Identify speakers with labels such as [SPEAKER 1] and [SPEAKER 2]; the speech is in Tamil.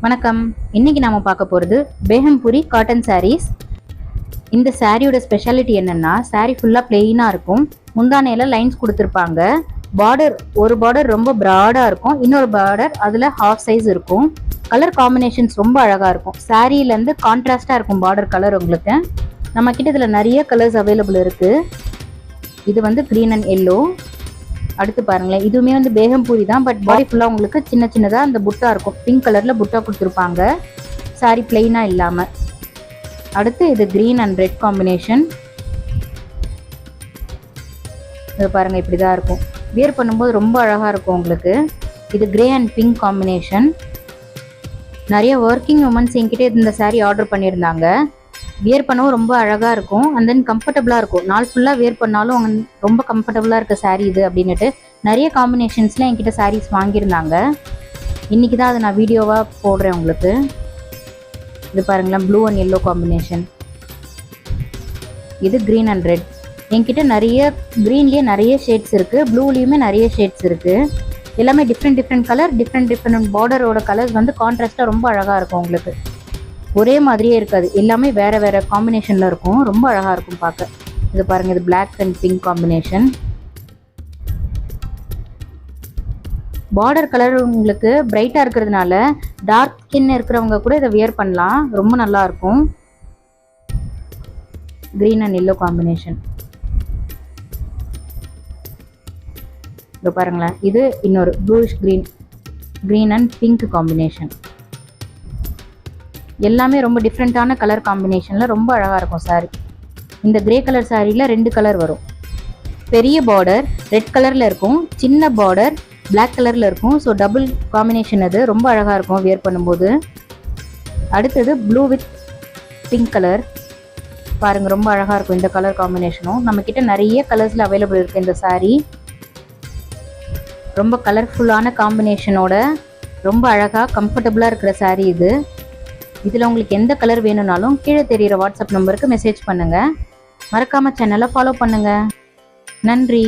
[SPEAKER 1] வணக்கம். இன்னைக்கு நாம பார்க்க போகிறது பேகம்புரி காட்டன் சாரீஸ். இந்த சாரியோட ஸ்பெஷாலிட்டி என்னன்னா, சாரி ஃபுல்லாக பிளெயினாக இருக்கும். முந்தானையில லைன்ஸ் கொடுத்துருப்பாங்க. ஒரு பார்டர் ரொம்ப ப்ராடாக இருக்கும், இன்னொரு பார்டர் அதில் ஹாஃப் சைஸ் இருக்கும். கலர் காம்பினேஷன்ஸ் ரொம்ப அழகாக இருக்கும். சாரீலேருந்து கான்ட்ராஸ்டாக இருக்கும் பார்டர் கலர். உங்களுக்கு நம்ம கிட்ட இதில் நிறைய கலர்ஸ் அவைலபிள் இருக்குது. இது வந்து க்ரீன் அண்ட் எல்லோ. அடுத்து பாருங்களேன், இதுவுமே வந்து பேகம்பூரி தான், பட் பாடி ஃபுல்லாக உங்களுக்கு சின்ன சின்னதாக அந்த புட்டா இருக்கும். பிங்க் கலரில் புட்டா கொடுத்துருப்பாங்க, சாரி பிளெயினாக இல்லாமல். அடுத்து இது க்ரீன் அண்ட் ரெட் காம்பினேஷன். இது பாருங்கள், இப்படி தான் இருக்கும். வியர் பண்ணும்போது ரொம்ப அழகாக இருக்கும் உங்களுக்கு. இது கிரே அண்ட் பிங்க் காம்பினேஷன். நிறைய ஒர்க்கிங் உமன்ஸ் என்கிட்ட இந்த சாரீ ஆர்டர் பண்ணியிருந்தாங்க. வியர் பண்ணவும் ரொம்ப அழகாக இருக்கும், அண்ட் தென் கம்ஃபர்டபுளாக இருக்கும். நாள் ஃபுல்லாக வியர் பண்ணாலும் ரொம்ப கம்ஃபர்டபுளாக இருக்க சாரீ இது அப்படின்னுட்டு நிறைய காம்பினேஷன்ஸில் என்கிட்ட சாரீஸ் வாங்கியிருந்தாங்க. இன்றைக்கி தான் அதை நான் வீடியோவாக போடுறேன் உங்களுக்கு. இது பாருங்களேன், ப்ளூ அண்ட் எல்லோ காம்பினேஷன். இது க்ரீன் அண்ட் ரெட். என்கிட்ட நிறைய க்ரீன்லேயே நிறைய ஷேட்ஸ் இருக்குது, ப்ளூலேயுமே நிறைய ஷேட்ஸ் இருக்குது. எல்லாமே டிஃப்ரெண்ட் கலர், டிஃப்ரெண்ட் பார்டரோட கலர்ஸ் வந்து கான்ட்ராஸ்ட்டாக ரொம்ப அழகாக இருக்கும். உங்களுக்கு ஒரே மாதிரியே இருக்காது, எல்லாமே வேறு வேறு காம்பினேஷனில் இருக்கும். ரொம்ப அழகாக இருக்கும் பார்க்க. இது பாருங்கள், இது black and pink combination. Border colour உங்களுக்கு பிரைட்டாக இருக்கிறதுனால டார்க் ஸ்கின் இருக்கிறவங்க கூட இதை வியர் பண்ணலாம், ரொம்ப நல்லாயிருக்கும். Green and yellow combination. இது பாருங்களேன், இது இன்னொரு bluish green and pink combination. எல்லாமே ரொம்ப டிஃப்ரெண்ட்டான கலர் காம்பினேஷனில் ரொம்ப அழகாக இருக்கும் சாரீ. இந்த கிரே கலர் சாரியில் 2 கலர் வரும். பெரிய பார்டர் ரெட் கலரில் இருக்கும், சின்ன பார்டர் பிளாக் கலரில் இருக்கும். ஸோ டபுள் காம்பினேஷன், அது ரொம்ப அழகாக இருக்கும் வியர் பண்ணும்போது. அடுத்தது ப்ளூ வித் பிங்க் கலர். பாருங்கள், ரொம்ப அழகாக இருக்கும் இந்த கலர் காம்பினேஷனும். நம்மக்கிட்ட நிறைய கலர்ஸில் அவைலபிள் இருக்குது இந்த சாரீ. ரொம்ப கலர்ஃபுல்லான காம்பினேஷனோட ரொம்ப அழகாக கம்ஃபர்டபுளாக இருக்கிற சாரீ இது. இதில் உங்களுக்கு எந்த கலர் வேணும்னாலும் கீழே தெரிகிற வாட்ஸ்அப் நம்பருக்கு மெசேஜ் பண்ணுங்கள். மறக்காமல் சேனலை ஃபாலோ பண்ணுங்கள். நன்றி.